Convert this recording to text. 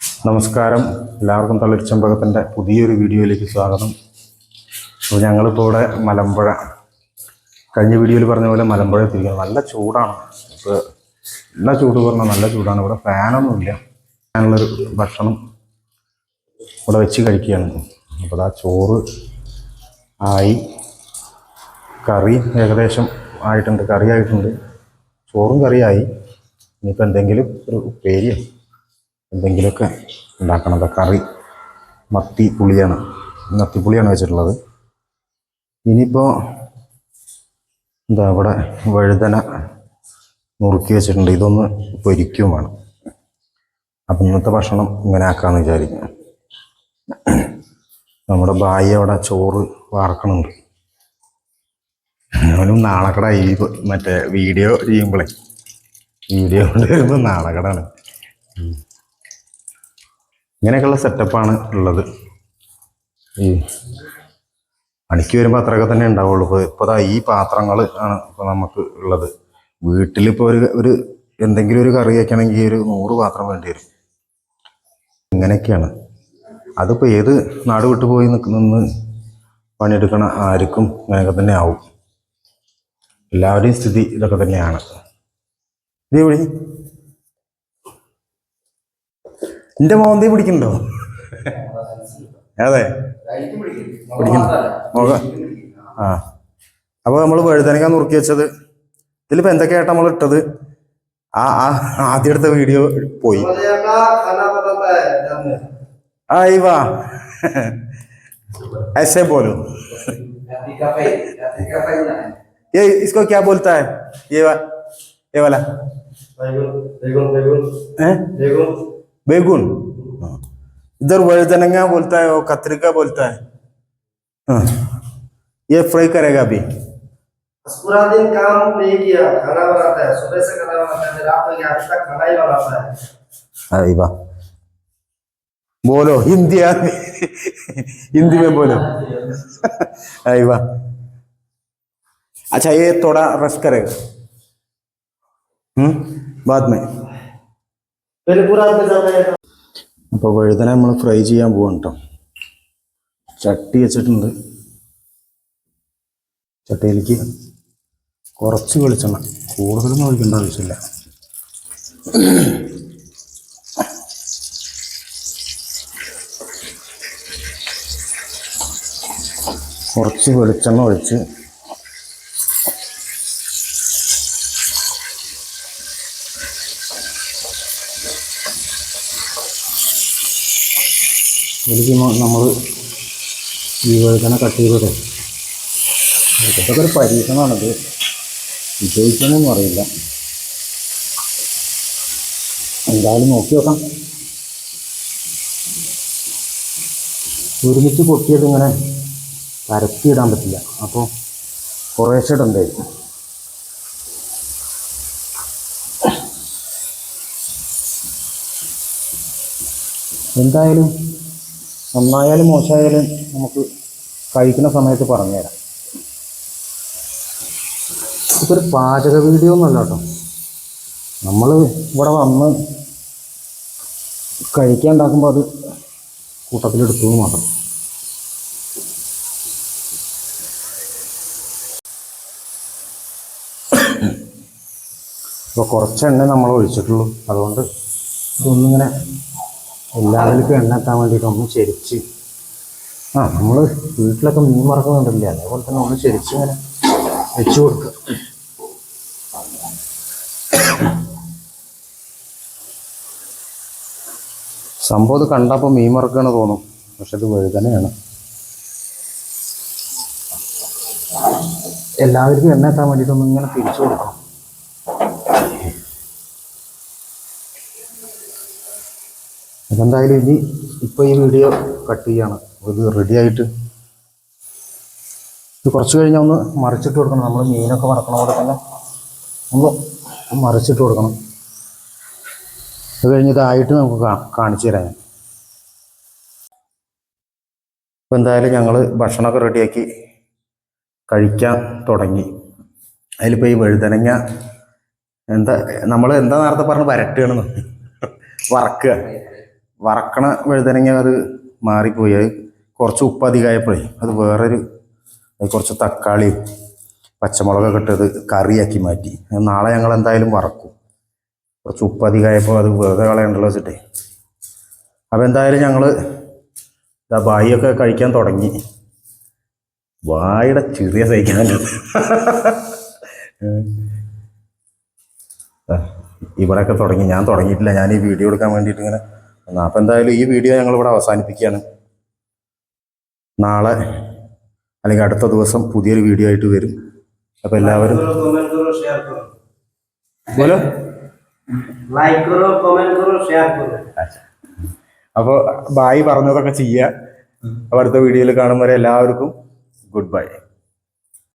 നമസ്കാരം, എല്ലാവർക്കും തളിർച്ചമ്പകത്തിൻ്റെ പുതിയൊരു വീഡിയോയിലേക്ക് സ്വാഗതം. അപ്പോൾ ഞങ്ങളിപ്പോൾ ഇവിടെ മലമ്പുഴ, കഴിഞ്ഞ വീഡിയോയിൽ പറഞ്ഞ പോലെ മലമ്പുഴ എത്തിയിരിക്കുന്നത്. നല്ല ചൂടാണ്. ഇപ്പോൾ എല്ലാ ചൂട് പറഞ്ഞാൽ നല്ല ചൂടാണ്. ഇവിടെ ഫാനൊന്നുമില്ല. ഫാനുള്ളൊരു ഭക്ഷണം ഇവിടെ വെച്ച് കഴിക്കുകയാണ്. അപ്പോൾ ആ ചോറ് ആയി, കറി ഏകദേശം ആയിട്ടുണ്ട്, കറി ആയിട്ടുണ്ട്, ചോറും കറിയായി. ഇനിയിപ്പോൾ എന്തെങ്കിലും ഒരു ഉപ്പേരിയോ എന്തെങ്കിലുമൊക്കെ ഉണ്ടാക്കണം. കറി മത്തിപ്പുളിയാണ് വെച്ചിട്ടുള്ളത്. ഇനിയിപ്പോൾ ഇവിടെ വഴുതന നുറുക്കി വെച്ചിട്ടുണ്ട്, ഇതൊന്ന് പൊരിക്കുകയും വേണം. അപ്പം ഇന്നത്തെ ഭക്ഷണം ഇങ്ങനെ ആക്കാമെന്ന് വിചാരിക്കും. നമ്മുടെ ഭായി അവിടെ ചോറ് വാർക്കണുണ്ട്. അവനും നാണക്കടായി മറ്റേ വീഡിയോ ചെയ്യുമ്പോഴേ, വീഡിയോ കൊണ്ട് വരുമ്പോൾ നാണക്കടാണ്. ഇങ്ങനെയൊക്കെയുള്ള സെറ്റപ്പാണ് ഉള്ളത്. ഈ പണിക്ക് വരുമ്പോൾ അത്രയൊക്കെ തന്നെ ഉണ്ടാവുള്ളൂ. ഇപ്പോൾ ഈ പാത്രങ്ങൾ ആണ് ഇപ്പോൾ നമുക്ക് ഉള്ളത്. വീട്ടിലിപ്പോൾ ഒരു എന്തെങ്കിലും ഒരു കറി വയ്ക്കണമെങ്കിൽ ഒരു 100 പാത്രം വേണ്ടി വരും. ഇങ്ങനെയൊക്കെയാണ്. അതിപ്പോൾ ഏത് നാട് വിട്ടു പോയി നിന്ന് പണിയെടുക്കണ ആർക്കും ഇങ്ങനെയൊക്കെ തന്നെ ആവും. എല്ലാവരുടെയും സ്ഥിതി ഇതൊക്കെ തന്നെയാണ്. ഇത് വിളി, എൻ്റെ മോന്തി പിടിക്കണ്ടോ? അതെ, പിടിക്കുന്നു. നോക്കാം. ആ, അപ്പോൾ നമ്മൾ വഴുതനങ്ങ നുറുക്കി വെച്ചത്, ഇതിലിപ്പോൾ എന്തൊക്കെയായിട്ട് നമ്മൾ ഇട്ടത്, ആദ്യം എടുത്ത വീഡിയോ പോയി. വാ ऐसे बोलो, ये इसको क्या बोलता है? ये वाला बेगुन, इधर वഴുതനങ്ങ बोलता है, वो कतरिका बोलता है. ये फ्राई करेगा अभी. पूरा दिन काम नहीं किया, खाना बनाता है, सुबह से खाना बनाता है, रात में अभी तक खाना ही बनाता है. अरे वाह, बोलो हिंदी, हिंदी में बोलो. अरे वाह. अच्छा, ये थोड़ा रस करेगा बाद में. पहले पूरा जाता है. അപ്പോൾ വഴുതന നമ്മൾ ഫ്രൈ ചെയ്യാൻ പോവാണ് കേട്ടോ. ചട്ടി വെച്ചിട്ടുണ്ട്. ചട്ടിയിലേക്ക് കുറച്ച് വെളിച്ചെണ്ണ, കൂടുതലൊന്നും ഒഴിക്കേണ്ട ആവശ്യമില്ല. കുറച്ച് വെളിച്ചെണ്ണ ഒഴിച്ച് ഇതിലേക്ക് നമ്മൾ ഈ വഴുതന കട്ട് ചെയ്തത്, ഇതൊക്കെ ഒരു പരീക്ഷണമാണിത്, വിജയിക്കണമെന്നൊന്നും അറിയില്ല. എന്തായാലും നോക്കി നോക്കാം. ഒരുമിച്ച് പൊട്ടിയത് ഇങ്ങനെ പരത്തിയിടാൻ പറ്റില്ല, അപ്പോൾ കുറേശ്ശെ ഇടണ്ടായിരിക്കും. എന്തായാലും നന്നായാലും മോശമായാലും നമുക്ക് കഴിക്കുന്ന സമയത്ത് പറഞ്ഞുതരാം. ഇപ്പോൾ ഒരു പാചക വീഡിയോ ഒന്നുമല്ല കേട്ടോ. നമ്മൾ ഇവിടെ വന്ന് കഴിക്കാൻ ഉണ്ടാക്കുമ്പോൾ അത് കൂട്ടത്തിലെടുത്തു മാത്രം. അപ്പോൾ കുറച്ച് എണ്ണ നമ്മൾ ഒഴിച്ചിട്ടുള്ളൂ. അതുകൊണ്ട് ഇതൊന്നിങ്ങനെ എല്ലാവരിലും എണ്ണ എത്താൻ വേണ്ടിയിട്ട് ഒന്ന് ചെരിച്ച്, നമ്മൾ വീട്ടിലൊക്കെ മീൻ വറക്കുന്നുണ്ടല്ലേ, അതേപോലെ തന്നെ ഒന്ന് ചെരിച്ച് ഇങ്ങനെ വെച്ച് കൊടുക്കുക. സംഭവം ഇത് കണ്ടപ്പോൾ മീൻ വറക്കുകയാണ് തോന്നും, പക്ഷെ ഇത് വഴുതനയാണ്. എല്ലാവർക്കും എണ്ണ എത്താൻ വേണ്ടിയിട്ടൊന്നും ഇങ്ങനെ തിരിച്ചു കൊടുക്കണം. അതെന്തായാലും ഇനി ഇപ്പോൾ ഈ വീഡിയോ കട്ട് ചെയ്യാണ്. ഇത് റെഡിയായിട്ട് ഇത് കുറച്ച് കഴിഞ്ഞാൽ ഒന്ന് മറിച്ചിട്ട് കൊടുക്കണം. നമ്മൾ മീനൊക്കെ വറക്കണ പോലെ തന്നെ ഒന്ന് മറിച്ചിട്ട് കൊടുക്കണം. അത് കഴിഞ്ഞ് ഇതായിട്ട് നമുക്ക് കാണിച്ചു തരാം ഞാൻ. അപ്പോൾ എന്തായാലും ഞങ്ങൾ ഭക്ഷണമൊക്കെ റെഡിയാക്കി കഴിക്കാൻ തുടങ്ങി. അതിലിപ്പോൾ ഈ വഴുതനങ്ങ എന്താ നമ്മൾ എന്താ നേരത്തെ പറഞ്ഞ് വരട്ടുകയാണെന്ന്, വറക്കുക. വറക്കണ വഴുതനങ്ങ അത് മാറിപ്പോയി. അത് കുറച്ച് ഉപ്പ് അധികമായപ്പോഴേ അത് അത് കുറച്ച് തക്കാളിയും പച്ചമുളകൊക്കെ ഇട്ടത് കറിയാക്കി മാറ്റി. നാളെ ഞങ്ങൾ എന്തായാലും വറക്കും. കുറച്ച് ഉപ്പ് അധികമായപ്പോൾ അത് വെറുതെ കളയണ്ടല്ലോ വെച്ചിട്ടേ. അപ്പോൾ എന്തായാലും ഞങ്ങൾ ബായിയൊക്കെ കഴിക്കാൻ തുടങ്ങി. വായുടെ ചെറിയ സഹിക്കാനല്ലോ. ഇവിടെയൊക്കെ തുടങ്ങി. ഞാൻ തുടങ്ങിയിട്ടില്ല. ഞാൻ ഈ വീഡിയോ എടുക്കാൻ വേണ്ടിയിട്ട് ഇങ്ങനെ. അപ്പോൾ എന്തായാലും ഈ വീഡിയോ ഞങ്ങളിവിടെ അവസാനിപ്പിക്കുകയാണ്. നാളെ അല്ലെങ്കിൽ അടുത്ത ദിവസം പുതിയൊരു വീഡിയോ ആയിട്ട് വരും. അപ്പോൾ എല്ലാവരും बोलो लाइक करो, कमेंट करो, शेयर करो. അപ്പോൾ ബായി പറഞ്ഞതൊക്കെ ചെയ്യുക. അപ്പോൾ അടുത്ത വീഡിയോയിൽ കാണും വരെ എല്ലാവർക്കും ഗുഡ് ബൈ.